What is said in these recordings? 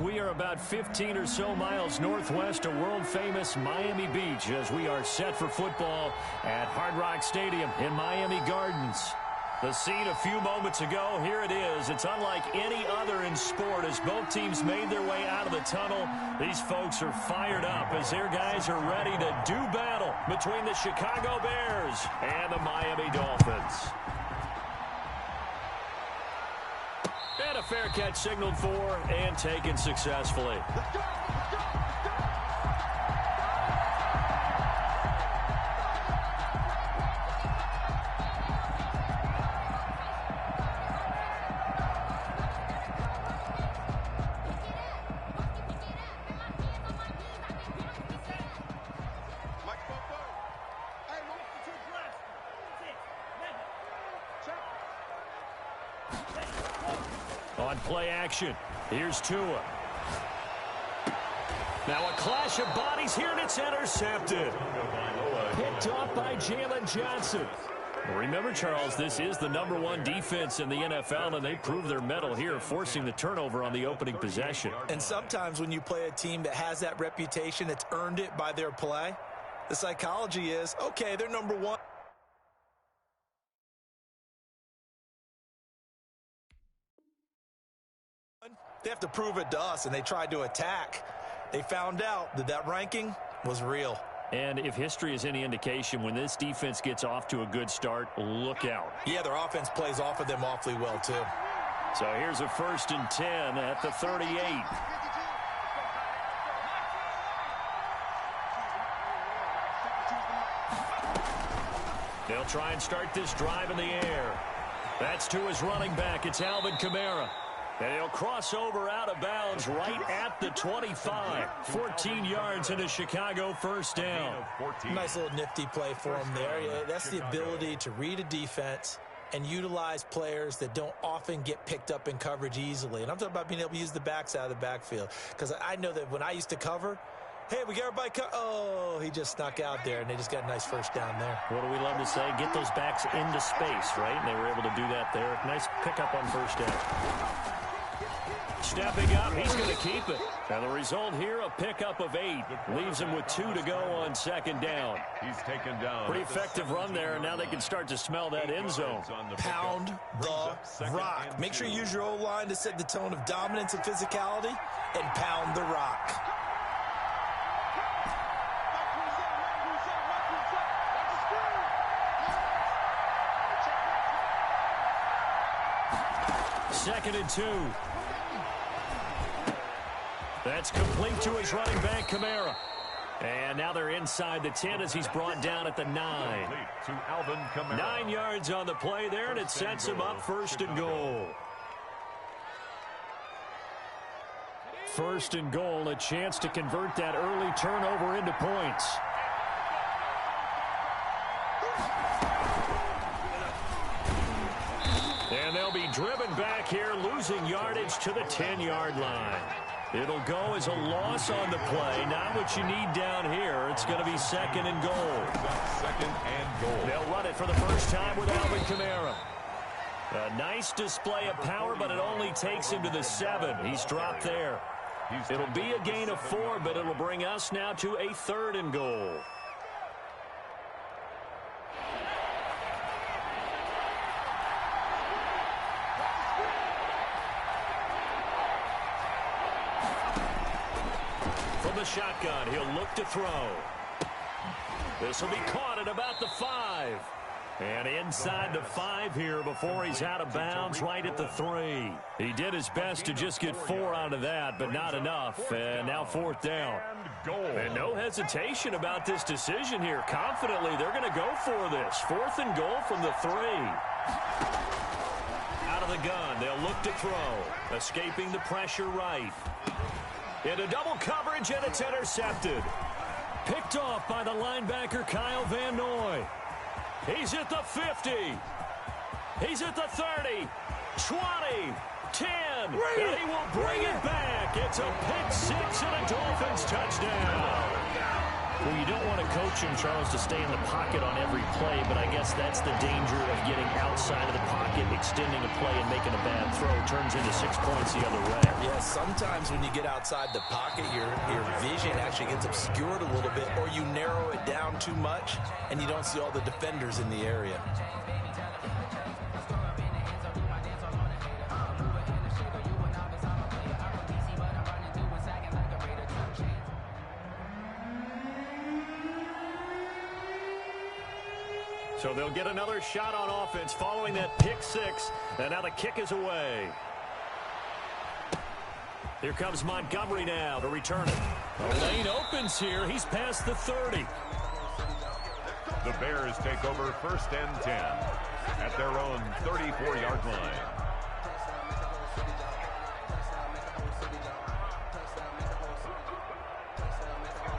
We are about 15 or so miles northwest of world-famous Miami Beach as we are set for football at Hard Rock Stadium in Miami Gardens. The scene a few moments ago, here it is. It's unlike any other in sport as both teams made their way out of the tunnel. These folks are fired up as their guys are ready to do battle between the Chicago Bears and the Miami Dolphins. And a fair catch signaled for and taken successfully. On play action, here's Tua. Now a clash of bodies here, and it's intercepted. Picked off by Jalen Johnson. Remember, Charles, this is the #1 defense in the NFL, and they prove their mettle here, forcing the turnover on the opening possession. And sometimes when you play a team that has that reputation, that's earned it by their play, the psychology is, okay, they're #1. They have to prove it to us, and they tried to attack. They found out that that ranking was real. And if history is any indication, when this defense gets off to a good start, look out. Yeah, their offense plays off of them awfully well, too. So here's a 1st and 10 at the 38. They'll try and start this drive in the air. That's to his running back. It's Alvin Kamara. And he'll cross over out of bounds right at the 25. 14 yards and a Chicago first down. Nice little nifty play for him there. Yeah, that's the ability to read a defense and utilize players that don't often get picked up in coverage easily. And I'm talking about being able to use the backs out of the backfield. Because I know that when I used to cover, hey, we got everybody oh, he just snuck out there, and they just got a nice first down there. What do we love to say? Get those backs into space, right? And they were able to do that there. Nice pickup on first down. Stepping up, he's going to keep it. And the result here, a pickup of 8. Leaves him with 2 to go on 2nd down. He's taken down. Pretty effective run there, and now they can start to smell that end zone. Pound the rock. Make sure you use your O-line to set the tone of dominance and physicality, and pound the rock. Second and 2. That's complete to his running back, Kamara. And now they're inside the 10 as he's brought down at the 9. To Alvin Kamara. 9 yards on the play there, and it sets him up 1st and goal. 1st and goal, a chance to convert that early turnover into points. And they'll be driven back here, losing yardage to the 10-yard line. It'll go as a loss on the play. Not what you need down here. It's going to be 2nd and goal. 2nd and goal. They'll run it for the first time with Alvin Kamara. A nice display of power, but it only takes him to the 7. He's dropped there. It'll be a gain of 4, but it'll bring us now to a 3rd and goal. From the shotgun, he'll look to throw. This will be caught at about the 5. And inside the 5 here before he's out of bounds right at the 3. He did his best to just get 4 out of that, but not enough. And now 4th down. And no hesitation about this decision here. Confidently, they're going to go for this. 4th and goal from the 3. Out of the gun, they'll look to throw. Escaping the pressure right. Into double coverage, and it's intercepted. Picked off by the linebacker, Kyle Van Noy. He's at the 50. He's at the 30. 20. 10. And he will bring it back. It's a pick 6 and a Dolphins touchdown. Well, you don't want to coach him, Charles, to stay in the pocket on every play, but I guess that's the danger of getting outside of the pocket, extending a play and making a bad throw. Turns into 6 points the other way. Yeah, sometimes when you get outside the pocket, your vision actually gets obscured a little bit, or you narrow it down too much, and you don't see all the defenders in the area. So they'll get another shot on offense following that pick six, and now the kick is away. Here comes Montgomery now to return it. The lane opens here. He's past the 30. The Bears take over 1st and 10 at their own 34-yard line.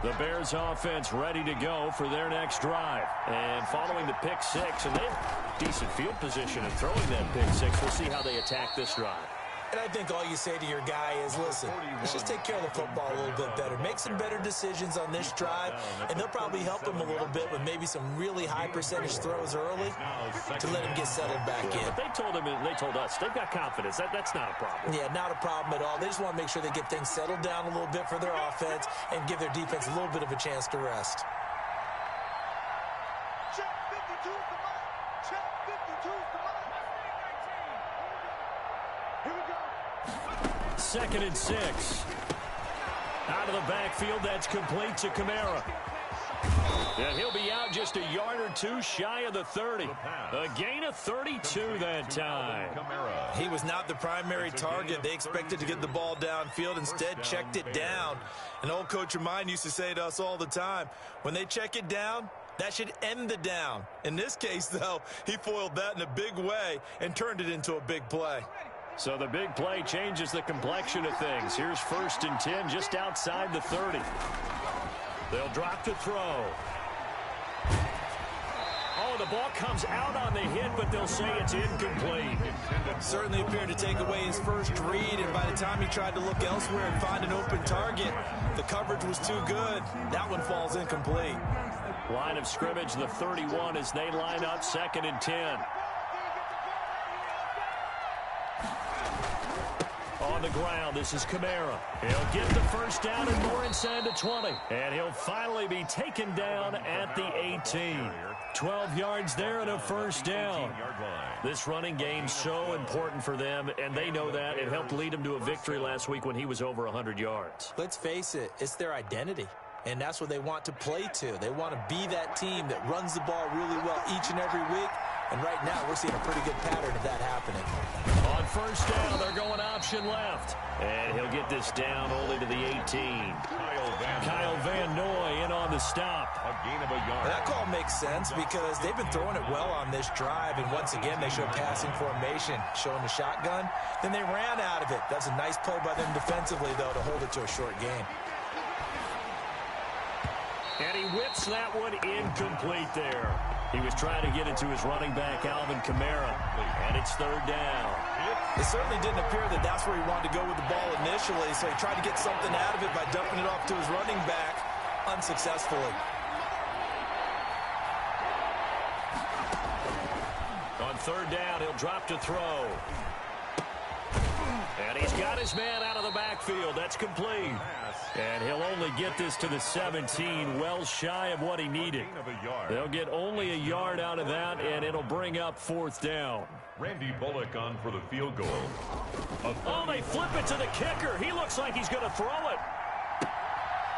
The Bears offense ready to go for their next drive. And following the pick six, and they have decent field position in throwing that pick six. We'll see how they attack this drive. And I think all you say to your guy is, listen, let's just take care of the football a little bit better. Make some better decisions on this drive, and they'll probably help him a little bit with maybe some really high percentage throws early to let him get settled back in. But they told us, they've got confidence. That's not a problem. Yeah, not a problem at all. They just want to make sure they get things settled down a little bit for their offense and give their defense a little bit of a chance to rest. Check 52 is the mark. Check 52 is the mark. Here we go. 2nd and 6. Out of the backfield, that's complete to Kamara. And he'll be out just a yard or two shy of the 30. A gain of 32 that time. He was not the primary target. They expected to get the ball downfield. Instead, checked it down. An old coach of mine used to say to us all the time, when they check it down, that should end the down. In this case, though, he foiled that in a big way and turned it into a big play. So the big play changes the complexion of things. Here's 1st and 10 just outside the 30. They'll drop to throw. Oh, the ball comes out on the hit, but they'll say it's incomplete. Certainly appeared to take away his first read, and by the time he tried to look elsewhere and find an open target, the coverage was too good. That one falls incomplete. Line of scrimmage, the 31, as they line up 2nd and 10. On the ground, this is Kamara. He'll get the first down and more inside the 20. And he'll finally be taken down at the 18. 12 yards there and a first down. This running game's so important for them, and they know that. It helped lead them to a victory last week when he was over 100 yards. Let's face it, it's their identity. And that's what they want to play to. They want to be that team that runs the ball really well each and every week. And right now, we're seeing a pretty good pattern of that happening. On first down, they're going option left. And he'll get this down only to the 18. Kyle Van Noy in on the stop. A gain of a yard. That call makes sense because they've been throwing it well on this drive. And once again, they showed passing formation, showing the shotgun. Then they ran out of it. That's a nice play by them defensively, though, to hold it to a short gain. And he whips that one incomplete there. He was trying to get it to his running back, Alvin Kamara, and it's 3rd down. It certainly didn't appear that that's where he wanted to go with the ball initially, so he tried to get something out of it by dumping it off to his running back unsuccessfully. On 3rd down, he'll drop to throw. And he's got his man out of the backfield. That's complete. And he'll only get this to the 17, well shy of what he needed. They'll get only a yard out of that, and it'll bring up 4th down. Randy Bullock on for the field goal. Oh, they flip it to the kicker. He looks like he's going to throw it.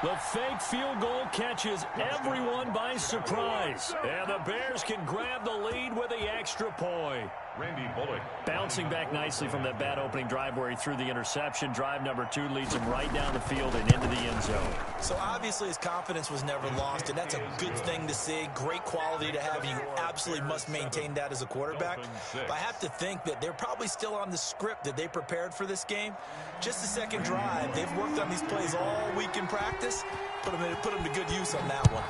The fake field goal catches everyone by surprise. And the Bears can grab the lead with the extra point. Randy Bullock. Bouncing back nicely from that bad opening drive where he threw the interception. Drive number 2 leads him right down the field and into the end zone. So obviously his confidence was never lost, and that's a good thing to see. Great quality to have. You absolutely must maintain that as a quarterback. But I have to think that they're probably still on the script that they prepared for this game. Just the second drive. They've worked on these plays all week in practice. Put them to good use on that one.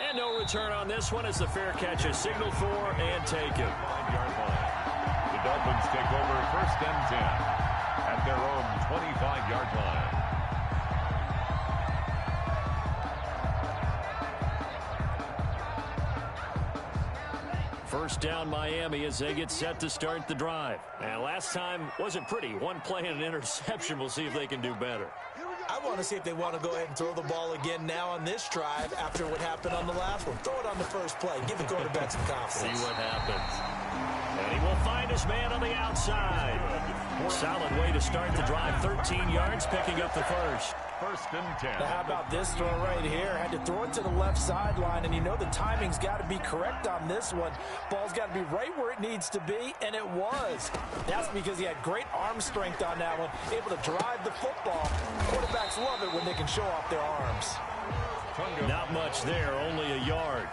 And no return on this one as the fair catch is signaled for and taken. 5-yard line. The Dolphins take over 1st and 10 at their own 25-yard line. first down Miami as they get set to start the drive. And last time wasn't pretty. One play and an interception. We'll see if they can do better. I want to see if they want to go ahead and throw the ball again now on this drive after what happened on the last one. Throw it on the first play. Give the quarterback some confidence. See what happens. And he will find his man on the outside. Solid way to start the drive. 13 yards, picking up the first. First and 10. Now how about this throw right here? Had to throw it to the left sideline, and you know the timing's got to be correct on this one. Ball's got to be right where it needs to be, and it was. That's because he had great arm strength on that one, able to drive the football. Quarterbacks love it when they can show off their arms. Not much there, only a yard.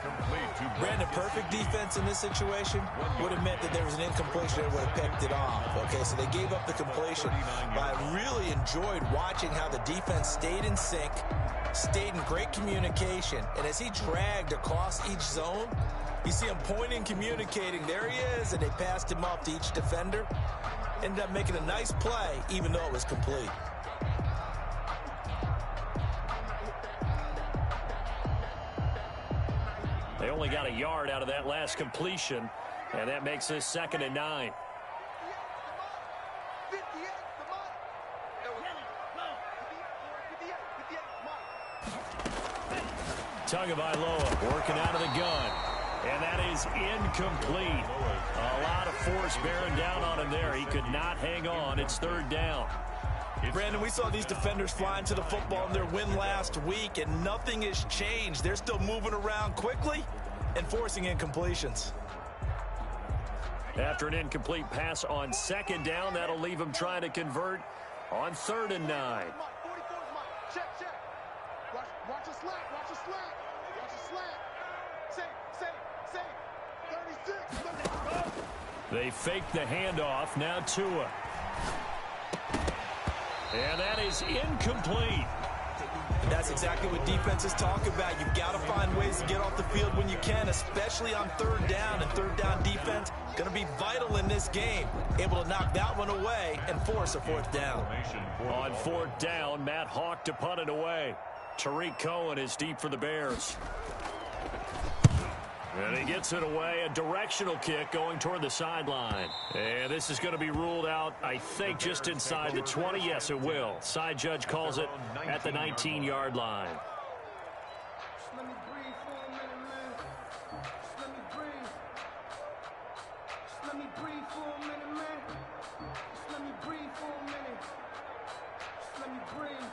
Brandon, perfect defense in this situation would have meant that there was an incompletion that would have picked it off. Okay, so they gave up the completion. But I really enjoyed watching how the defense stayed in sync, stayed in great communication. And as he dragged across each zone, you see him pointing, communicating. There he is, and they passed him off to each defender. Ended up making a nice play, even though it was complete. They only got a yard out of that last completion, and that makes this 2nd and 9. Tagovailoa working out of the gun, and that is incomplete. A lot of force bearing down on him there. He could not hang on. It's 3rd down. Brandon, we saw these defenders flying to the football in their win last week, and nothing has changed. They're still moving around quickly and forcing incompletions. After an incomplete pass on 2nd down, that'll leave him trying to convert on 3rd and 9. Check. Watch a slant. Watch a slant. Say. 36. They fake the handoff. Now Tua. And that is incomplete. That's exactly what defenses talk about. You've got to find ways to get off the field when you can, especially on 3rd down. And 3rd down defense going to be vital in this game. Able to knock that one away and force a 4th down. On 4th down, Matt Hawk to punt it away. Tariq Cohen is deep for the Bears. And he gets it away. A directional kick going toward the sideline. And this is going to be ruled out, I think, just inside the 20. Yes, it will. Side judge calls it at the 19-yard line. Just let me breathe for a minute, man. Just let me breathe. Just let me breathe for a minute, man. Just let me breathe for a minute. Just let me breathe.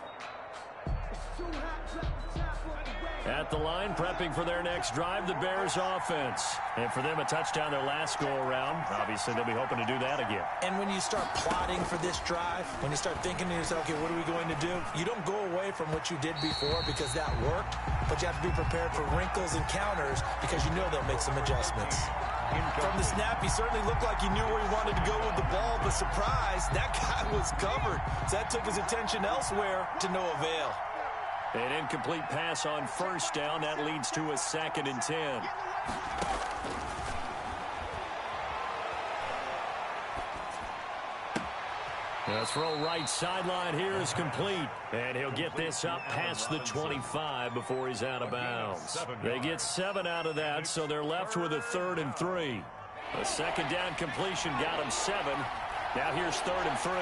It's too hot, drop the top off the way. At the line, prepping for their next drive, the Bears offense. And for them, a touchdown their last go-around. Obviously, they'll be hoping to do that again. And when you start plotting for this drive, when you start thinking to yourself, okay, what are we going to do? You don't go away from what you did before because that worked, but you have to be prepared for wrinkles and counters because you know they'll make some adjustments. From the snap, he certainly looked like he knew where he wanted to go with the ball, but surprise, that guy was covered. So that took his attention elsewhere to no avail. An incomplete pass on 1st down. That leads to a 2nd and 10. The throw right sideline here is complete. And he'll get this up past the 25 before he's out of bounds. They get 7 out of that, so they're left with a 3rd and 3. A 2nd down completion got him 7. Now here's 3rd and 3.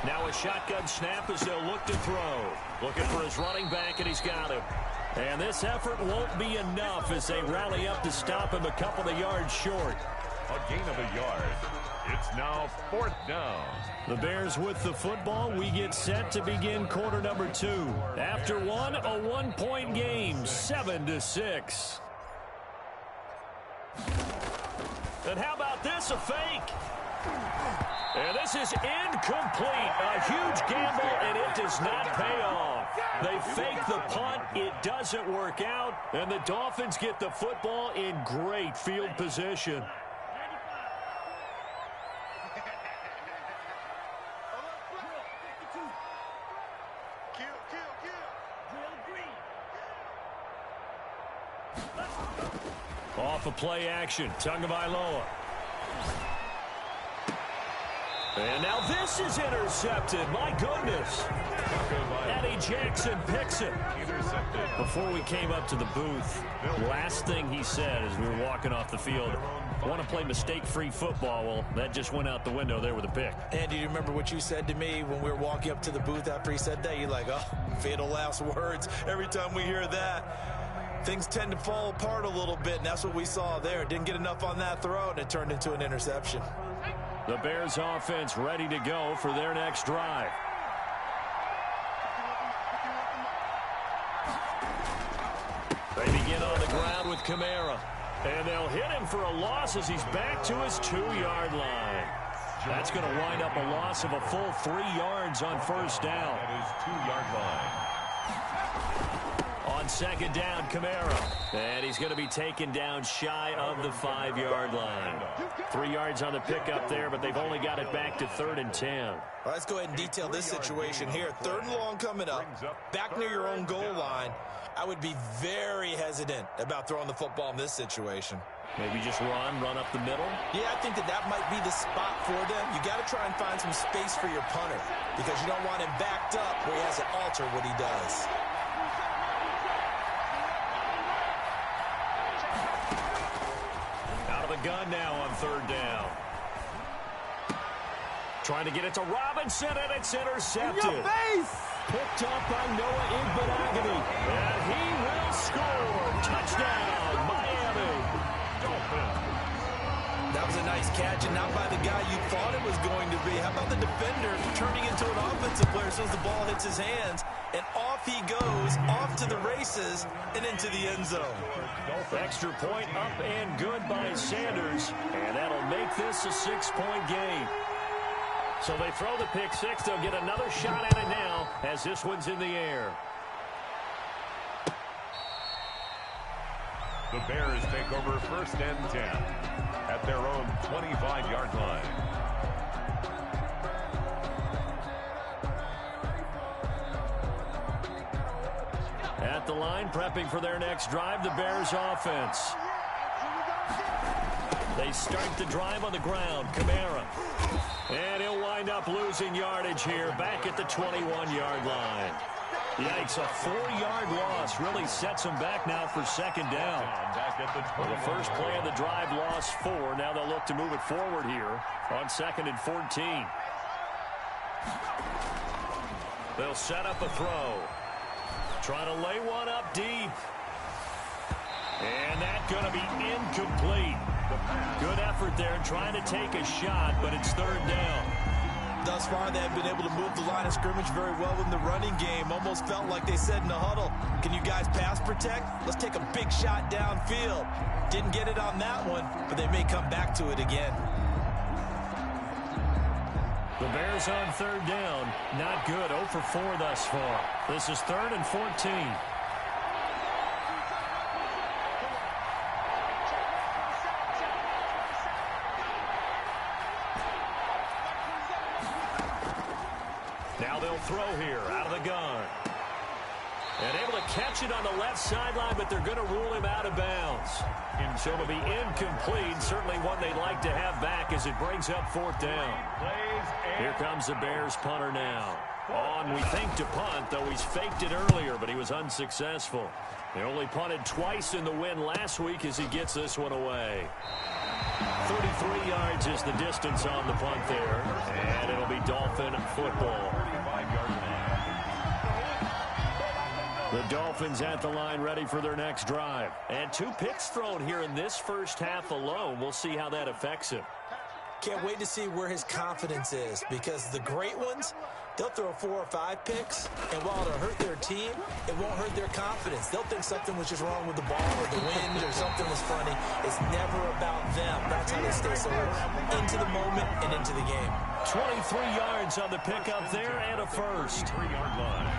Now a shotgun snap as they'll look to throw. Looking for his running back, and he's got him. And this effort won't be enough as they rally up to stop him a couple of yards short. A gain of a yard. It's now 4th down. The Bears with the football. We get set to begin quarter number 2. After one, a 1-point game, 7-6. And how about this, a fake? And this is incomplete. A huge gamble, and it does not pay off. They fake the punt. It doesn't work out, and the Dolphins get the football in great field position. Off of play action, Tagovailoa. And now this is intercepted. My goodness. Eddie Jackson picks it. Before we came up to the booth, last thing he said as we were walking off the field, want to play mistake-free football. Well, that just went out the window there with a pick. And do you remember what you said to me when we were walking up to the booth after he said that? You're like, oh, fatal last words. Every time we hear that, things tend to fall apart a little bit, and that's what we saw there. Didn't get enough on that throw, and it turned into an interception. The Bears offense ready to go for their next drive. They begin on the ground with Kamara. And they'll hit him for a loss as he's back to his 2-yard line. That's going to wind up a loss of a full 3 yards on first down. At his 2-yard line. On second down, Kamara. And he's going to be taken down shy of the 5-yard line. 3 yards on the pickup there, but they've only got it back to 3rd and 10. All right, let's go ahead and detail this situation here. 3rd and long coming up, back near your own goal line. I would be very hesitant about throwing the football in this situation. Maybe just run up the middle? Yeah, I think that might be the spot for them. You got to try and find some space for your punter because you don't want him backed up where he has to alter what he does. Out of the gun now on 3rd down. Trying to get it to Robinson, and it's intercepted. In your face! Picked up by Noah Igbinoghene. And he will score. Touchdown, Miami. That was a nice catch, and not by the guy you thought it was going to be. How about the defender turning into an offensive player as soon as the ball hits his hands, and off he goes, off to the races, and into the end zone. Extra point up and good by Sanders, and that'll make this a 6-point game. So they throw the pick six. They'll get another shot at it now as this one's in the air. The Bears take over 1st and 10 at their own 25-yard line. At the line, prepping for their next drive, the Bears offense. They start the drive on the ground. Kamara. And he'll wind up losing yardage here back at the 21-yard line. Yikes, a 4-yard loss really sets them back now for 2nd down. Well, the first play of the drive lost 4. Now they'll look to move it forward here on 2nd and 14. They'll set up a throw. Trying to lay one up deep. And that's going to be incomplete. Good effort there trying to take a shot, but it's 3rd down. Thus far, they have been able to move the line of scrimmage very well in the running game. Almost felt like they said in the huddle, can you guys pass protect? Let's take a big shot downfield. Didn't get it on that one, but they may come back to it again. The Bears on 3rd down. Not good. 0 for 4 thus far. This is 3rd and 14. Now they'll throw here out of the gun. And able to catch it on the left sideline, but they're going to rule him out of bounds. So it'll be incomplete. Certainly one they'd like to have back as it brings up 4th down. Here comes the Bears punter now. On, we think, to punt, though he's faked it earlier, but he was unsuccessful. They only punted twice in the win last week as he gets this one away. 33 yards is the distance on the punt there, and it'll be Dolphin football. The Dolphins at the line ready for their next drive. And 2 picks thrown here in this first half alone. We'll see how that affects him. Can't wait to see where his confidence is, because the great ones, they'll throw 4 or 5 picks, and while it'll hurt their team, it won't hurt their confidence. They'll think something was just wrong with the ball or the wind or something was funny. It's never about them. That's how they stay so into the moment and into the game. 23 yards on the pickup there and a first. 3-yard line.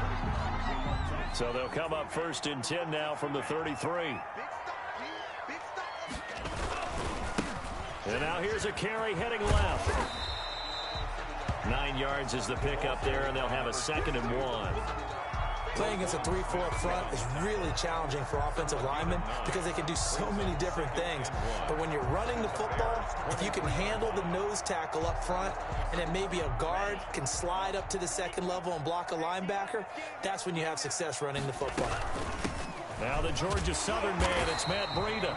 So they'll come up 1st and 10 now from the 33. And now here's a carry heading left. 9 yards is the pickup there, and they'll have a 2nd and 1. Playing against a 3-4 front is really challenging for offensive linemen because they can do so many different things. But when you're running the football, if you can handle the nose tackle up front and then maybe a guard can slide up to the second level and block a linebacker, that's when you have success running the football. Now the Georgia Southern man, it's Matt Breida.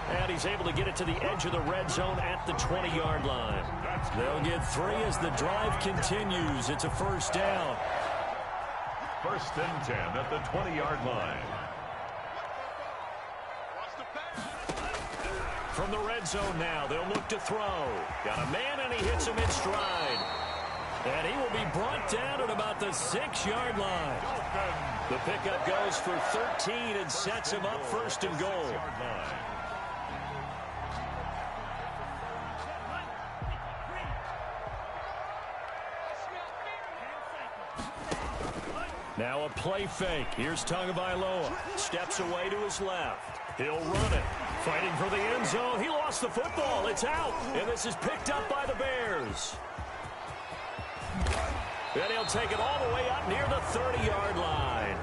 And he's able to get it to the edge of the red zone at the 20-yard line. They'll get 3 as the drive continues. It's a first down. 1st and 10 at the 20-yard line. From the red zone now, they'll look to throw. Got a man, and he hits him in stride. And he will be brought down at about the 6-yard line. The pickup goes for 13 and sets him up 1st and goal. Now a play fake. Here's Tagovailoa. Steps away to his left. He'll run it. Fighting for the end zone. He lost the football. It's out. And this is picked up by the Bears. Then he'll take it all the way up near the 30-yard line.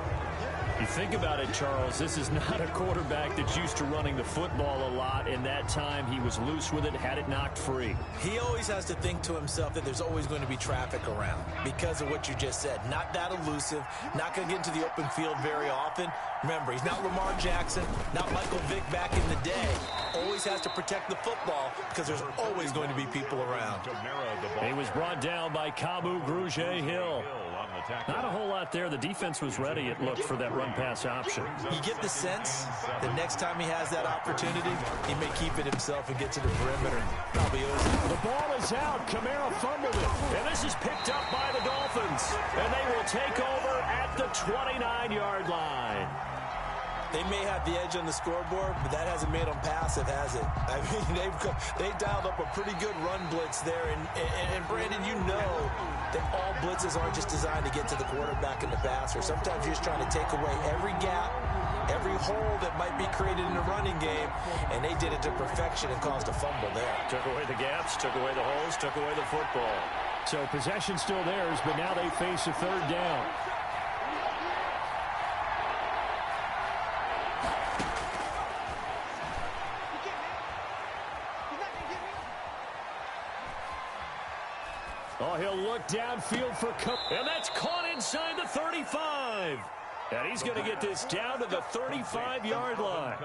You think about it, Charles, this is not a quarterback that's used to running the football a lot. In that time, he was loose with it, had it knocked free. He always has to think to himself that there's always going to be traffic around because of what you just said. Not that elusive, not going to get into the open field very often. Remember, he's not Lamar Jackson, not Michael Vick back in the day. Always has to protect the football because there's always going to be people around. He was brought down by Kamu Grugier-Hill. Not a whole lot there. The defense was ready, it looked, for that run-pass option. You get the sense the next time he has that opportunity, he may keep it himself and get to the perimeter. Probably owes. The ball is out. Kamara fumbled it. And this is picked up by the Dolphins. And they will take over at the 29-yard line. They may have the edge on the scoreboard, but that hasn't made them passive, has it? I mean, they dialed up a pretty good run blitz there. And Brandon, you know that all blitzes aren't just designed to get to the quarterback and the passer. Sometimes you're just trying to take away every gap, every hole that might be created in the running game, and they did it to perfection and caused a fumble there. Took away the gaps, took away the holes, took away the football. So possession still theirs, but now they face a 3rd down. Oh, he'll look downfield for Cook. And that's caught inside the 35. And he's going to get this down to the 35-yard line.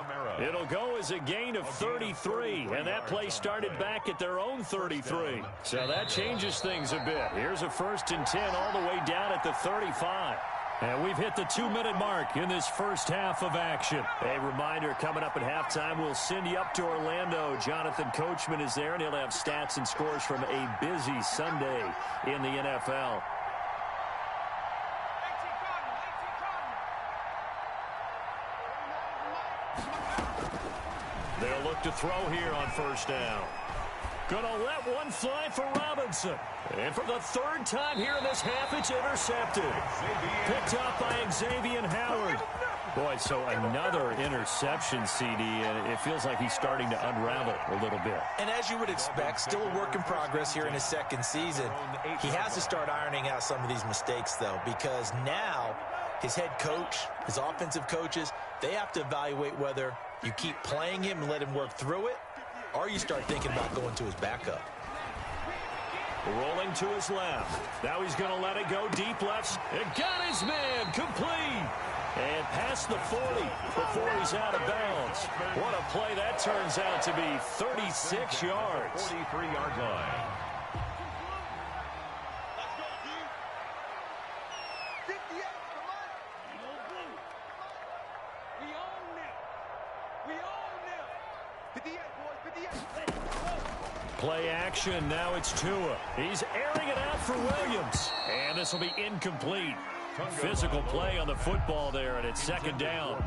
It'll go as a gain of 33. And that play started back at their own 33. So that changes things a bit. Here's a 1st and 10 all the way down at the 35. And we've hit the 2-minute mark in this first half of action. A reminder, coming up at halftime, we'll send you up to Orlando. Jonathan Coachman is there, and he'll have stats and scores from a busy Sunday in the NFL. They'll look to throw here on 1st down. Gonna let one fly for Robinson. And for the 3rd time here in this half, it's intercepted. Picked up by Xavier Howard. Boy, so another interception, CD, and it feels like he's starting to unravel a little bit. And as you would expect, still a work in progress here in his 2nd season. He has to start ironing out some of these mistakes, though, because now his head coach, his offensive coaches, they have to evaluate whether you keep playing him and let him work through it, or you start thinking about going to his backup. Rolling to his left. Now he's going to let it go deep left. And got his man complete. And past the 40 before he's out of bounds. What a play that turns out to be. 36 yards. 43-yard line. Play action. Now it's Tua. He's airing it out for Williams. And this will be incomplete. Physical play on the football there, and it's 2nd down.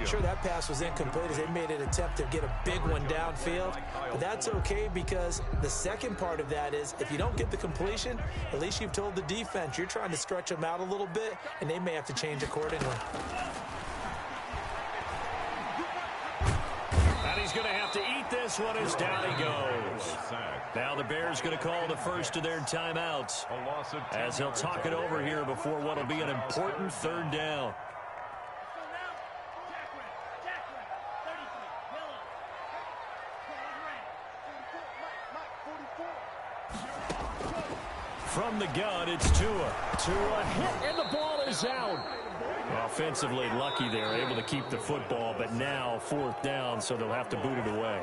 Sure, that pass was incomplete as they made an attempt to get a big one downfield. But that's okay because the second part of that is if you don't get the completion, at least you've told the defense you're trying to stretch them out a little bit, and they may have to change accordingly. And he's going to have to eat this one as down he goes. Now the Bears going to call the first of their timeouts as they'll talk it over here before what will be an important third down. From the gun, it's Tua. Tua hit, and the ball is out. Offensively lucky they're able to keep the football, but now fourth down, so they'll have to boot it away.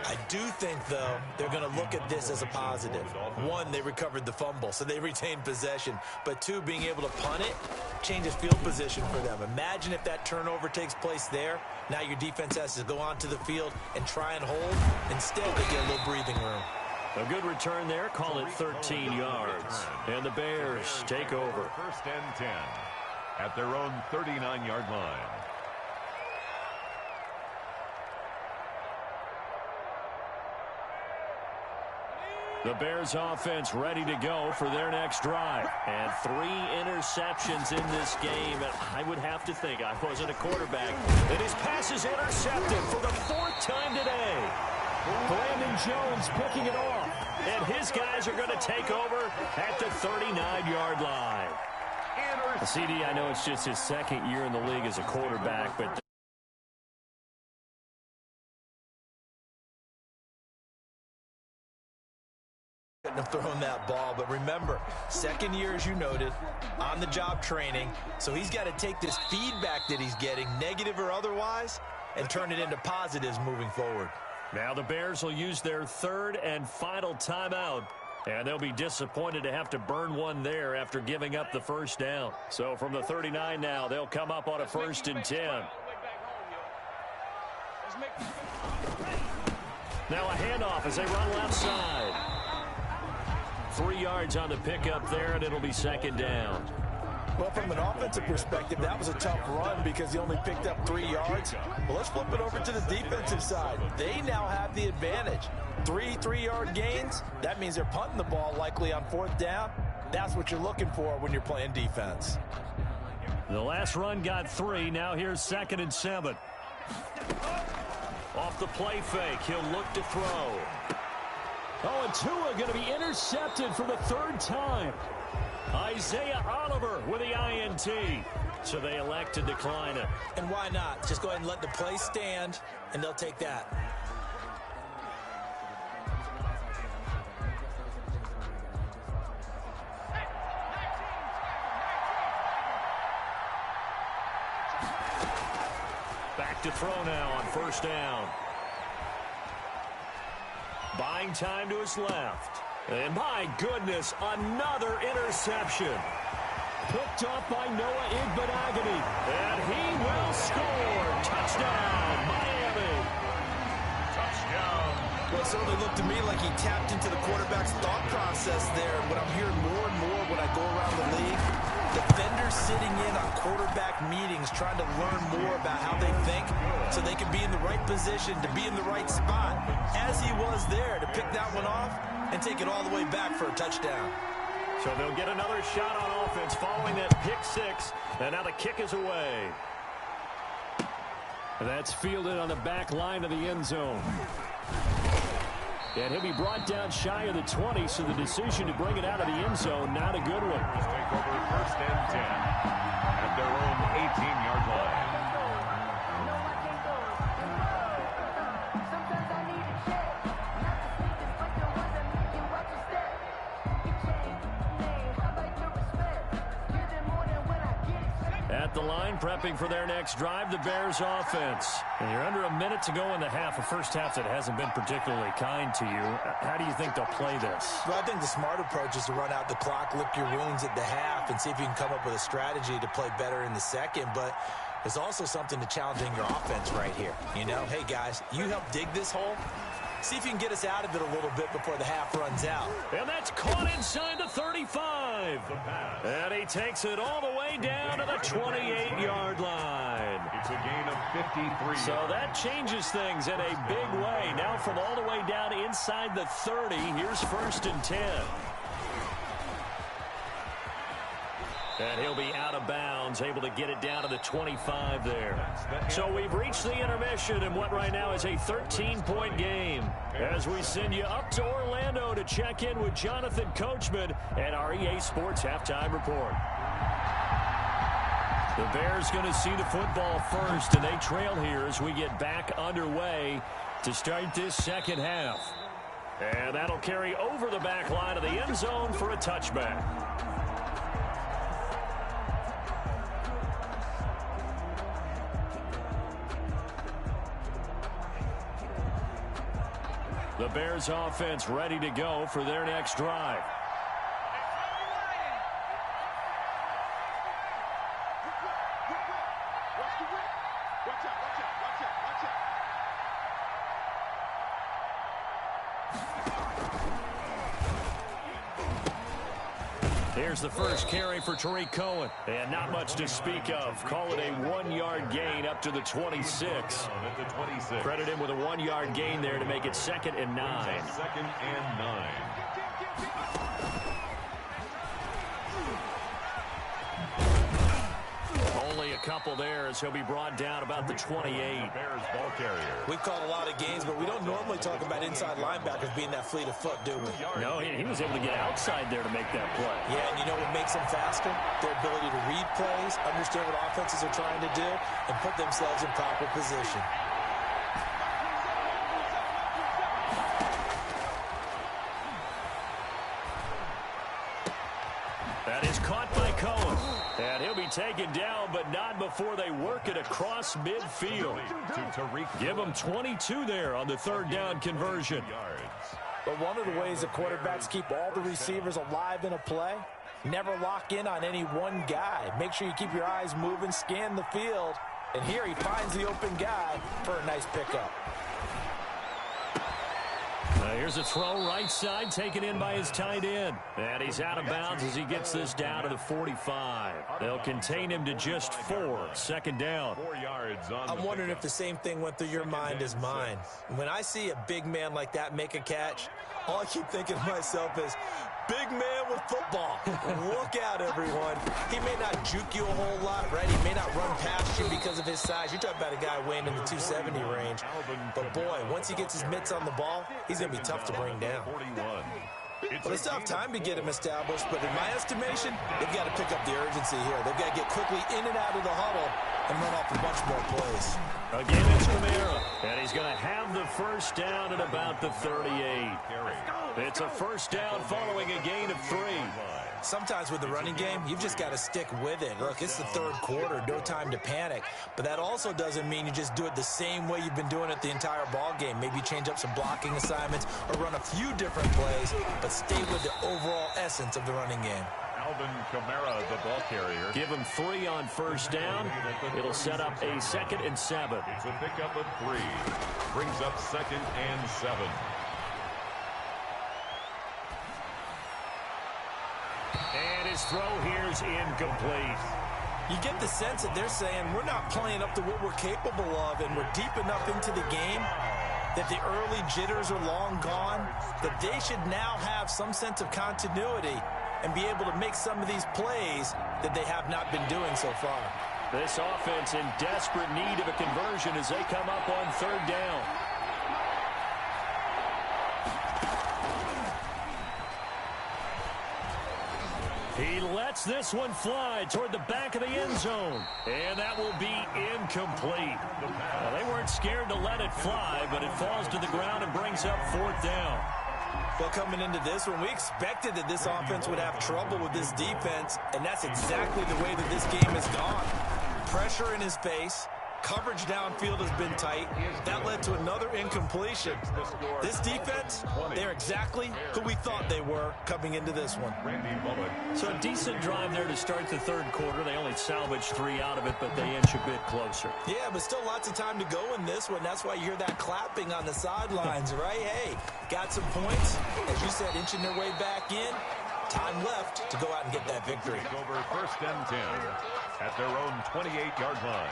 I do think, though, they're going to look at this as a positive. One, they recovered the fumble, so they retained possession. But two, being able to punt it changes field position for them. Imagine if that turnover takes place there. Now your defense has to go onto the field and try and hold. Instead, they get a little breathing room. A good return there. Call it 13 yards. And the Bears take over. First and 10 at their own 39-yard line. The Bears offense ready to go for their next drive. And 3 interceptions in this game. And I would have to think, I wasn't a quarterback, that his pass is intercepted for the 4th time today. Brandon Jones picking it off. And his guys are going to take over at the 39-yard line. CD, I know it's just his 2nd year in the league as a quarterback, but couldn't have thrown that ball. But remember, 2nd year, as you noted, on-the-job training. So he's got to take this feedback that he's getting, negative or otherwise, and turn it into positives moving forward. Now the Bears will use their 3rd and final timeout. And they'll be disappointed to have to burn one there after giving up the first down. So from the 39 now, they'll come up on a 1st and 10. Now a handoff as they run left side. 3 yards on the pickup there, and it'll be 2nd down. Well, from an offensive perspective, that was a tough run because he only picked up 3 yards. Well, let's flip it over to the defensive side. They now have the advantage. 3 3-yard gains, that means they're punting the ball likely on 4th down. That's what you're looking for when you're playing defense. The last run got 3. Now here's 2nd and 7. Off the play fake, he'll look to throw. Oh, and Tua going to be intercepted for the 3rd time. Isaiah Oliver with the INT. So they elect to decline it. And why not? Just go ahead and let the play stand, and they'll take that. Back to throw now on 1st down. Buying time to his left. And my goodness, another interception. Picked off by Noah Igbinoghene. And he will score. Touchdown, Miami. Touchdown. Well, it certainly looked to me like he tapped into the quarterback's thought process there. What I'm hearing more and more when I go around the league, defenders sitting in on quarterback meetings trying to learn more about how they think so they can be in the right position to be in the right spot, as he was there to pick that one off and take it all the way back for a touchdown. So they'll get another shot on offense following that pick 6. And now the kick is away. That's fielded on the back line of the end zone. And he'll be brought down shy of the 20, so the decision to bring it out of the end zone, not a good one. Take over 1st and 10 at their own 18-yard line. At the line, prepping for their next drive, the Bears offense. And you're under a minute to go in the half, a first half that hasn't been particularly kind to you. How do you think they'll play this? Well, I think the smart approach is to run out the clock, lick your wounds at the half, and see if you can come up with a strategy to play better in the second. But there's also something to challenging your offense right here. You know, hey, guys, you help dig this hole. See if you can get us out of it a little bit before the half runs out. And that's caught inside the 35. And he takes it all the way down to the 28-yard line. It's a gain of 53. So that changes things in a big way. Now from all the way down inside the 30, here's 1st and 10. And he'll be out of bounds, able to get it down to the 25 there. So we've reached the intermission in what right now is a 13-point game. As we send you up to Orlando to check in with Jonathan Coachman and our EA Sports Halftime Report. The Bears going to see the football first, and they trail here as we get back underway to start this second half. And that'll carry over the back line of the end zone for a touchback. The Bears offense ready to go for their next drive. Here's the first carry for Tariq Cohen. And not much to speak of. Call it a 1-yard gain up to the 26. Credit him with a 1-yard gain there to make it 2nd and 9. 2nd and 9. Only a couple there as he'll be brought down about the 28. Bears ball carrier. We've called a lot of games, but we don't normally talk about inside linebackers being that fleet of foot, do we? No, he was able to get outside there to make that play. Yeah, and you know what makes them faster? Their ability to read plays, understand what offenses are trying to do, and put themselves in proper position. That is caught by Cohen. And he'll be taken down, but not before they work it across midfield. Give him 22 there on the 3rd down conversion. But one of the ways the quarterbacks keep all the receivers alive in a play, never lock in on any one guy. Make sure you keep your eyes moving, scan the field. And here he finds the open guy for a nice pickup. Here's a throw right side taken in by his tight end. And he's out of bounds as he gets this down to the 45. They'll contain him to just 4. 2nd down. 4 yards on I'm wondering if the same thing went through your mind as mine. When I see a big man like that make a catch, all I keep thinking to myself is, big man with football. Look out, everyone. He may not juke you a whole lot, right? He may not run past you because of his size. You're talking about a guy weighing in the 270 range. But, boy, once he gets his mitts on the ball, he's going to be tough to bring down. Well, they still have time to get him established, but in my estimation, they've got to pick up the urgency here. They've got to get quickly in and out of the huddle and run off a bunch more plays. Again, it's Kamara, and he's going to have the first down at about the 38. It's a 1st down following a gain of 3. Sometimes with the running game, you've just got to stick with it. Look, it's the 3rd quarter, no time to panic. But that also doesn't mean you just do it the same way you've been doing it the entire ball game. Maybe change up some blocking assignments or run a few different plays, but stay with the overall essence of the running game. Alvin Kamara, the ball carrier. Give him 3 on 1st down. It'll set up a 2nd and 7. It's a pickup of 3. Brings up 2nd and 7. And his throw here's incomplete. You get the sense that they're saying we're not playing up to what we're capable of, and we're deep enough into the game that the early jitters are long gone, that they should now have some sense of continuity and be able to make some of these plays that they have not been doing so far. This offense in desperate need of a conversion as they come up on 3rd down. He lets this one fly toward the back of the end zone. And that will be incomplete. Well, they weren't scared to let it fly, but it falls to the ground and brings up 4th down. Well, coming into this one, we expected that this offense would have trouble with this defense, and that's exactly the way that this game has gone. Pressure in his face. Coverage downfield has been tight. That led to another incompletion. This defense, they're exactly who we thought they were coming into this one. So a decent drive there to start the 3rd quarter. They only salvaged 3 out of it, but they inch a bit closer. Yeah, but still lots of time to go in this one. That's why you hear that clapping on the sidelines, right? Hey, got some points. As you said, inching their way back in. Time left to go out and get that victory. Over 1st and 10 at their own 28-yard line.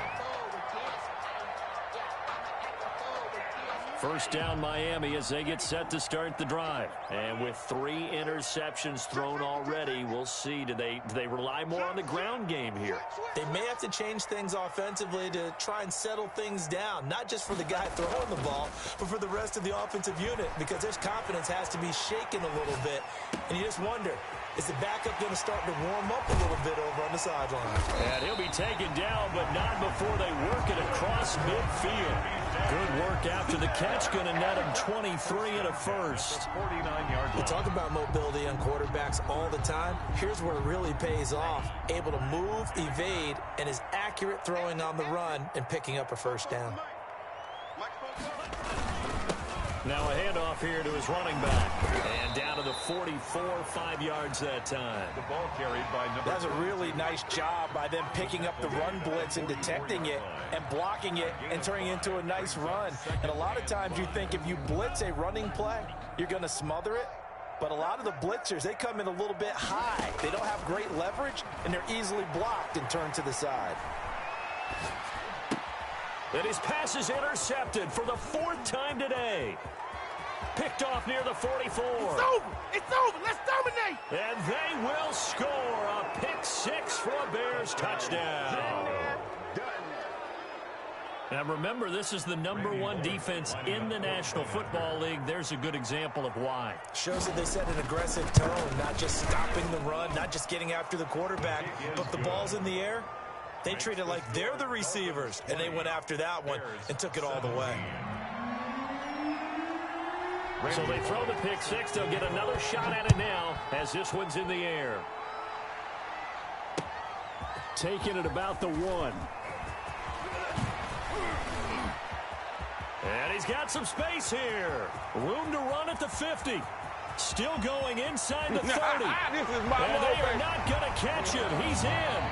First down Miami as they get set to start the drive. And with 3 interceptions thrown already, we'll see. Do they rely more on the ground game here? They may have to change things offensively to try and settle things down, not just for the guy throwing the ball, but for the rest of the offensive unit, because their confidence has to be shaken a little bit. And you just wonder, is the backup going to start to warm up a little bit over on the sideline? And he'll be taken down, but not before they work it across midfield. Good work after the catch, going to net him 23 and a first. 49-yard We line. talk about mobility on quarterbacks all the time. Here's where it really pays off. Able to move, evade, and is accurate throwing on the run and picking up a first down. Now a handoff here to his running back. And down to the 44, 5 yards that time. The ball carried by number That's a really nice job by them picking up the run blitz and detecting it and blocking it and turning it into a nice run. And a lot of times you think if you blitz a running play, you're going to smother it. But a lot of the blitzers, they come in a little bit high. They don't have great leverage, and they're easily blocked and turned to the side. And his pass is intercepted for the 4th time today. Picked off near the 44. It's over. It's over. Let's dominate. And they will score a pick 6 for a Bears touchdown. Now remember, this is the #1 defense in the National Football League. There's a good example of why. Shows that they set an aggressive tone, not just stopping the run, not just getting after the quarterback, but the ball's in the air. They treat it like they're the receivers, and they went after that one and took it all the way. So they throw the pick 6. They'll get another shot at it now as this one's in the air. Taking it about the 1. And he's got some space here. Room to run at the 50. Still going inside the 30. This is my And they are moment. not going to catch him. He's in.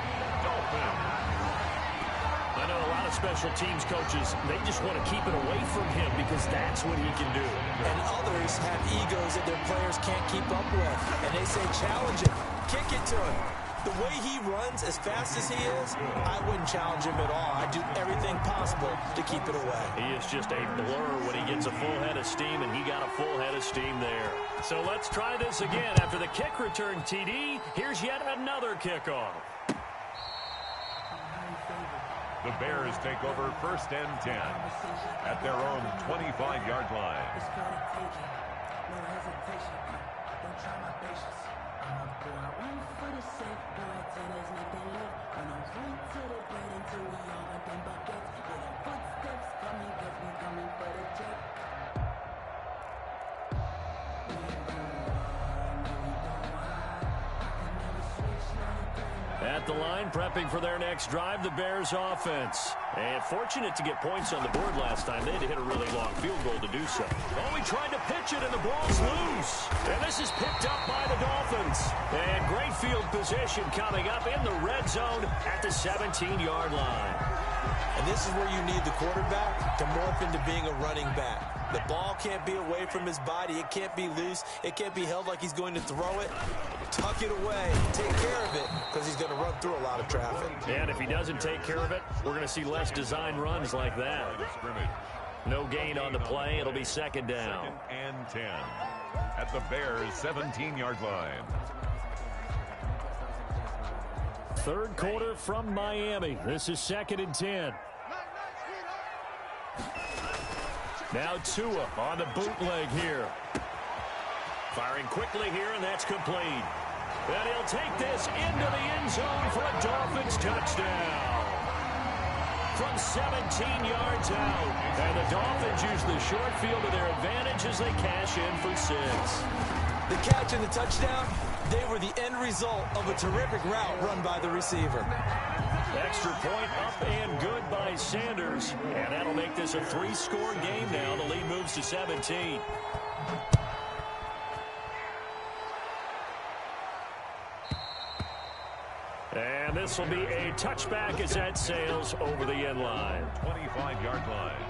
I know a lot of special teams coaches, they just want to keep it away from him because that's what he can do. And others have egos that their players can't keep up with. And they say, challenge him, kick it to him. The way he runs as fast as he is, I wouldn't challenge him at all. I'd do everything possible to keep it away. He is just a blur when he gets a full head of steam, and he got a full head of steam there. So let's try this again. After the kick return TD, here's yet another kickoff. The Bears take over 1st and 10 at their own 25-yard line. At the line, prepping for their next drive, the Bears offense. And fortunate to get points on the board last time. They had to hit a really long field goal to do so. Oh, he tried to pitch it, and the ball's loose. And this is picked up by the Dolphins. And great field position coming up in the red zone at the 17-yard line. And this is where you need the quarterback to morph into being a running back. The ball can't be away from his body. It can't be loose. It can't be held like he's going to throw it. Tuck it away. Take care of it because he's going to run through a lot of traffic. And if he doesn't take care of it, we're going to see less design runs like that. No gain on the play. It'll be 2nd down. 2nd and 10 at the Bears' 17-yard line. 3rd quarter from Miami. This is 2nd and 10. Now Tua on the bootleg here. Firing quickly here, and that's complete. And he'll take this into the end zone for a Dolphins touchdown. From 17 yards out. And the Dolphins use the short field to their advantage as they cash in for 6. The catch and the touchdown, they were the end result of a terrific route run by the receiver. Extra point up and good by Sanders. And that'll make this a 3-score game now. The lead moves to 17. And this will be a touchback as that sails over the end line. 25-yard line.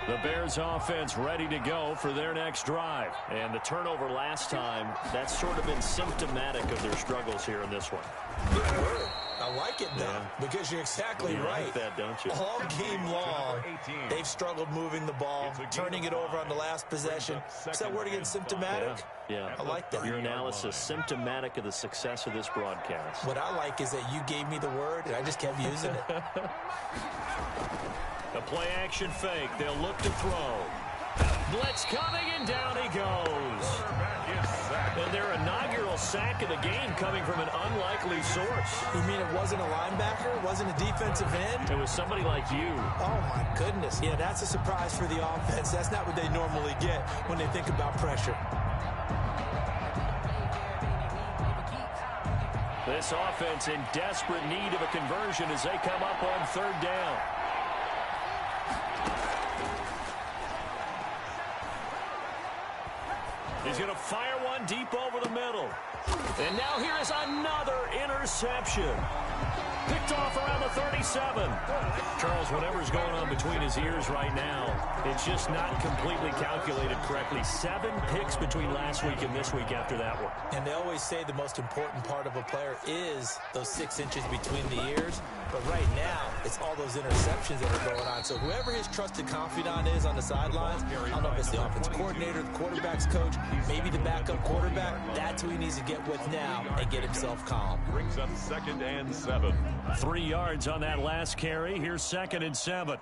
The Bears offense ready to go for their next drive. And the turnover last time, that's sort of been symptomatic of their struggles here in this one. I like it, though, because you're exactly right. Like that, don't you? All game long, they've struggled moving the ball, turning it over on the last possession. Is that word again, symptomatic? Yeah. I like that. Your analysis, symptomatic of the success of this broadcast. What I like is that you gave me the word, and I just kept using it. A play-action fake. They'll look to throw. Blitz coming, and down he goes. And their inaugural sack of the game coming from an unlikely source. You mean it wasn't a linebacker? It wasn't a defensive end? It was somebody like you. Oh, my goodness. Yeah, that's a surprise for the offense. That's not what they normally get when they think about pressure. This offense in desperate need of a conversion as they come up on third down. He's going to fire one deep over the middle. And now here is another interception. Picked off around the 37. Charles, whatever's going on between his ears right now, it's just not completely calculated correctly. 7 picks between last week and this week after that one. And they always say the most important part of a player is those 6 inches between the ears. But right now, it's all those interceptions that are going on. So whoever his trusted confidant is on the sidelines, I don't know if it's the offense coordinator, the quarterback's coach, maybe the backup quarterback, that's who he needs to get with now and get himself calm. Brings up 2nd and 7. 3 yards on that last carry. Here's 2nd and 7.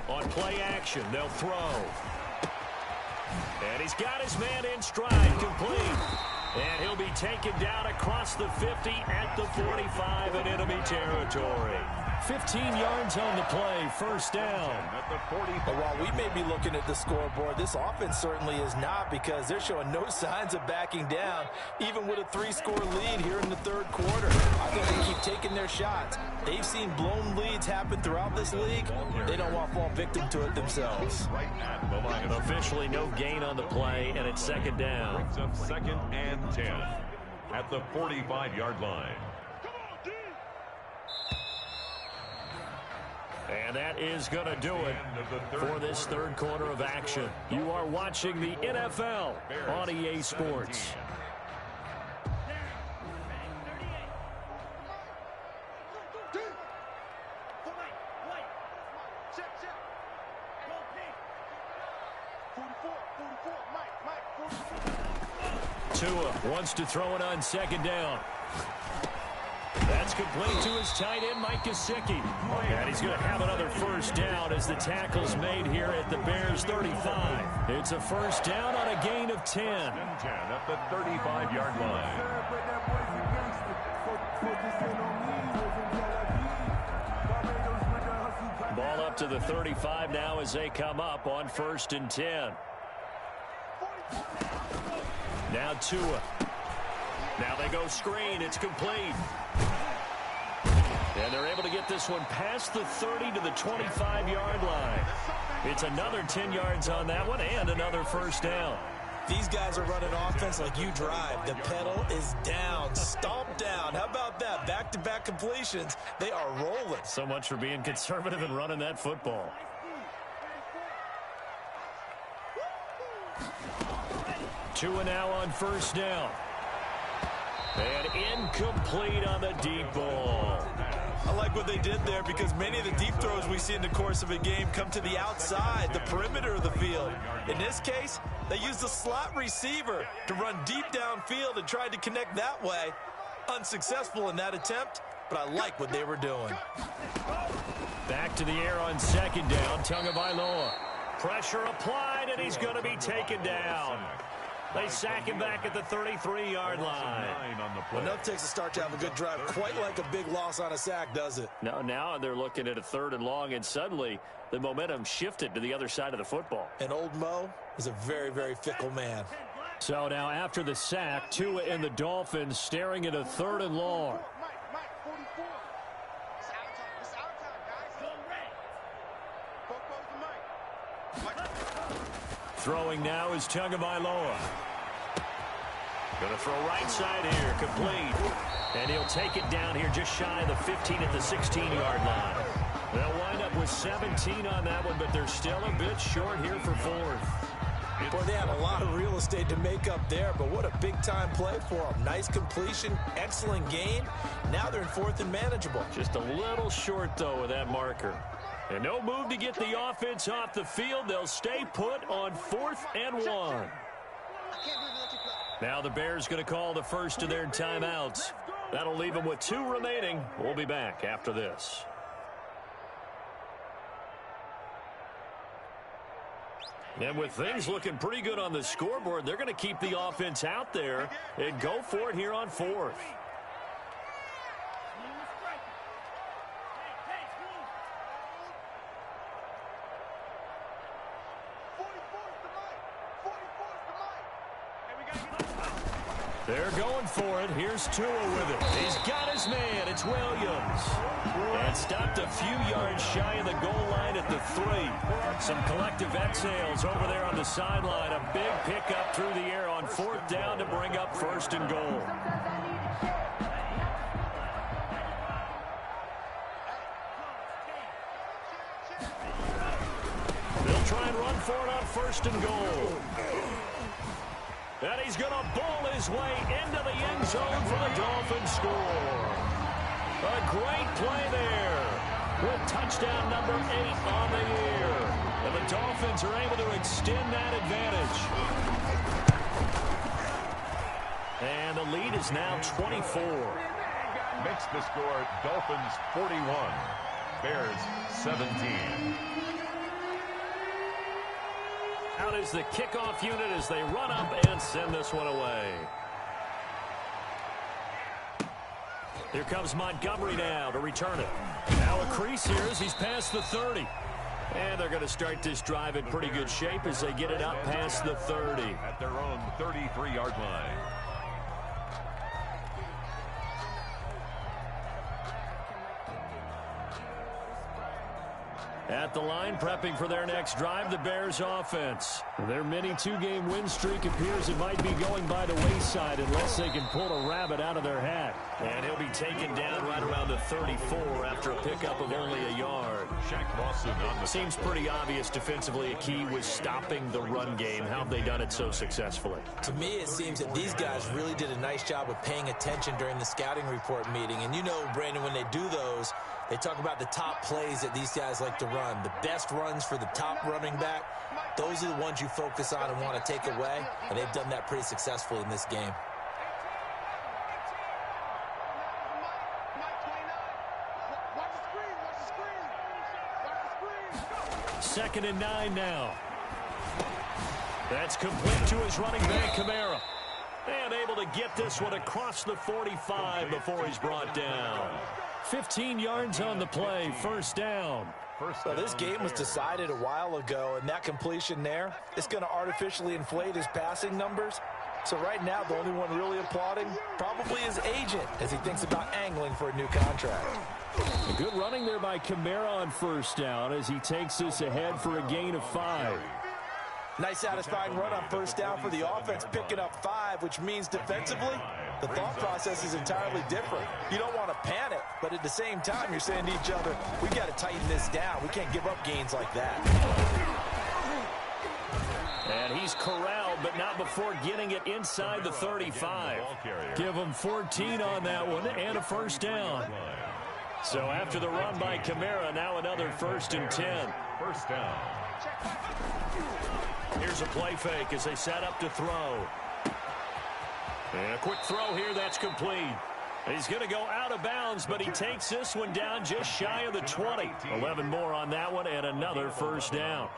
On play action, they'll throw. And he's got his man in stride, complete. And he'll be taken down across the 50 at the 45 in enemy territory. 15 yards on the play, first down. At the 40. But while we may be looking at the scoreboard, this offense certainly is not, because they're showing no signs of backing down, even with a 3-score lead here in the third quarter. I think they keep taking their shots. They've seen blown leads happen throughout this league. They don't want to fall victim to it themselves. Right at the line of Officially no gain on the play, and it's 2nd down. brings up 2nd and 10 at the 45-yard line. And that is going to do it for this third quarter of action. You are watching the NFL on EA Sports. Tua wants to throw it on 2nd down. That's complete to his tight end, Mike Gesicki. And he's going to have another first down as the tackle's made here at the Bears' 35. It's a first down on a gain of 10. 10 at the 35-yard line. Ball up to the 35 now as they come up on 1st and 10. Now Tua. Now they go screen. It's complete. And they're able to get this one past the 30 to the 25-yard line. It's another 10 yards on that one and another first down. These guys are running offense like you drive. The pedal is down, stomp down. How about that? Back-to-back completions. They are rolling. So much for being conservative and running that football. Tua now on first down. And incomplete on the deep ball. I like what they did there, because many of the deep throws we see in the course of a game come to the outside, the perimeter of the field. In this case, they used the slot receiver to run deep downfield and tried to connect that way. Unsuccessful in that attempt, but I like what they were doing. Back to the air on 2nd down, Tagovailoa. Pressure applied, and he's going to be taken down. They sack him back at the 33-yard line. Well, enough takes a start to have a good drive. Quite like a big loss on a sack, does it? Now they're looking at a 3rd and long, and suddenly the momentum shifted to the other side of the football. And old Mo is a very, very fickle man. So now after the sack, Tua and the Dolphins staring at a 3rd and long. Mike, 44. It's our time. It's our time, guys. Both goes to Mike. Throwing now is Tagovailoa. Going to throw right side here, complete. And he'll take it down here just shy of the 15 at the 16-yard line. They'll wind up with 17 on that one, but they're still a bit short here for 4th. Boy, they had a lot of real estate to make up there, but what a big-time play for them. Nice completion, excellent gain. Now they're in fourth and manageable. Just a little short, though, with that marker. And no move to get the offense off the field. They'll stay put on 4th and 1. Now the Bears going to call the first of their timeouts. That'll leave them with 2 remaining. We'll be back after this. And with things looking pretty good on the scoreboard, they're going to keep the offense out there and go for it here on 4th. They're going for it. Here's Tua with it. He's got his man. It's Williams. And stopped a few yards shy of the goal line at the 3. Some collective exhales over there on the sideline. A big pickup through the air on 4th down to bring up 1st and goal. They'll try and run for it on 1st and goal. And he's going to ball his way into the end zone for the Dolphins score. A great play there with touchdown number 8 on the year. And the Dolphins are able to extend that advantage. And the lead is now 24. Makes the score Dolphins 41, Bears 17. Out is the kickoff unit as they run up and send this one away. Here comes Montgomery now to return it. Now a crease here as he's past the 30. And they're going to start this drive in pretty good shape as they get it up past the 30. At their own 33-yard line. At the line, prepping for their next drive, the Bears offense. Their mini 2-game win streak appears it might be going by the wayside unless they can pull a rabbit out of their hat. And he'll be taken down right around the 34 after a pickup of only a yard. Shaq Lawson on the Seems pretty obvious defensively a key was stopping the run game. How have they done it so successfully? To me, it seems that these guys really did a nice job of paying attention during the scouting report meeting. And you know, Brandon, when they do those, they talk about the top plays that these guys like to run. The best runs for the top running back, those are the ones you focus on and want to take away. And they've done that pretty successfully in this game. Second and 9 now. That's complete to his running back, Kamara. And able to get this one across the 45 before he's brought down. 15 yards on the play, 1st down. Well, this game was decided a while ago, and that completion there, it's going to artificially inflate his passing numbers. So right now, the only one really applauding probably his agent as he thinks about angling for a new contract. A good running there by Kamara on 1st down as he takes this ahead for a gain of 5. Nice satisfying run on 1st down for the offense, picking up 5, which means defensively, the thought process is entirely different. You don't want to panic, but at the same time, you're saying to each other, we got to tighten this down. We can't give up gains like that. And he's corralled, but not before getting it inside the 35. Give him 14 on that one and a 1st down. So after the run by Kamara, now another 1st and 10. 1st down. Here's a play fake as they set up to throw. And a quick throw here, that's complete. He's going to go out of bounds, but he takes this one down just shy of the 20. 11 more on that one and another 1st down.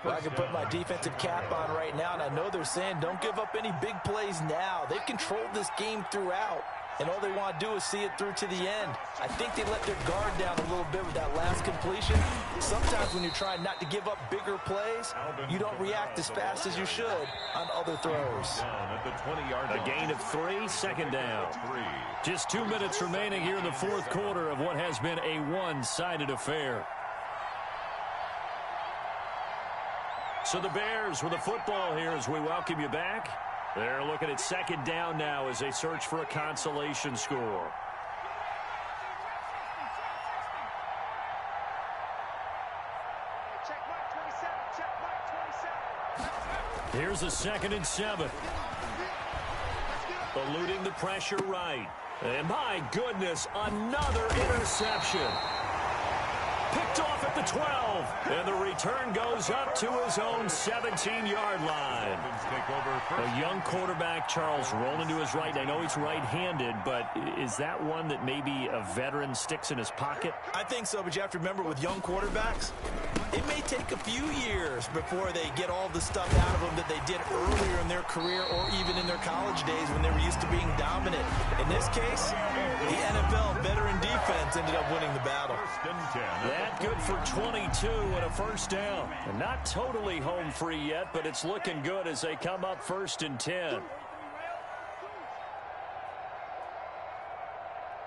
Well, I can put my defensive cap on right now, and I know they're saying don't give up any big plays now. They've controlled this game throughout, and all they want to do is see it through to the end. I think they let their guard down a little bit with that last completion. Sometimes when you're trying not to give up bigger plays, you don't react as fast as you should on other throws. A gain of 3, 2nd down. Just 2 minutes remaining here in the 4th quarter of what has been a one-sided affair. So the Bears with the football here as we welcome you back. They're looking at 2nd down now as they search for a consolation score. Check mark 27, check mark 27. Here's a 2nd and 7. Eluding the pressure right. And my goodness, another interception. Picked off at the 12. And the return goes up to his own 17-yard line. A young quarterback, Charles, rolling to his right. I know he's right-handed, but is that one that maybe a veteran sticks in his pocket? I think so, but you have to remember with young quarterbacks, it may take a few years before they get all the stuff out of them that they did earlier in their career or even in their college days when they were used to being dominant. In this case, the NFL veteran defense ended up winning the battle. That good for 22 and a first down. And not totally home free yet, but it's looking good as they come up 1st and 10.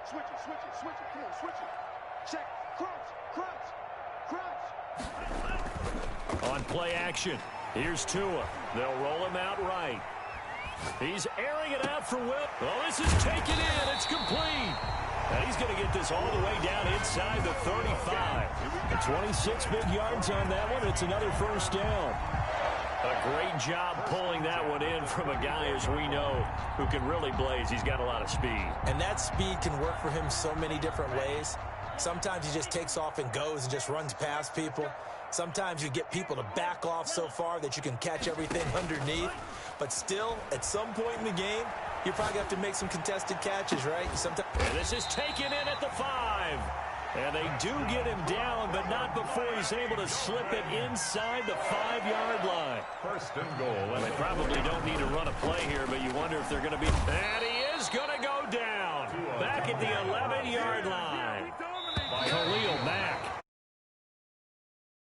Switch it. Come on, switch it. Check. Crunch. On play action, here's Tua. They'll roll him out right. He's airing it out for Will. Oh, this is taken in. It's complete. And he's going to get this all the way down inside the 35. 26 big yards on that one. It's another first down. A great job pulling that one in from a guy, as we know, who can really blaze. He's got a lot of speed. And that speed can work for him so many different ways. Sometimes he just takes off and goes and just runs past people. Sometimes you get people to back off so far that you can catch everything underneath. But still, at some point in the game, you probably have to make some contested catches, right? And this is taken in at the 5. And they do get him down, but not before he's able to slip it inside the 5-yard line. 1st and goal. Well, they probably don't need to run a play here, but you wonder if they're going to be...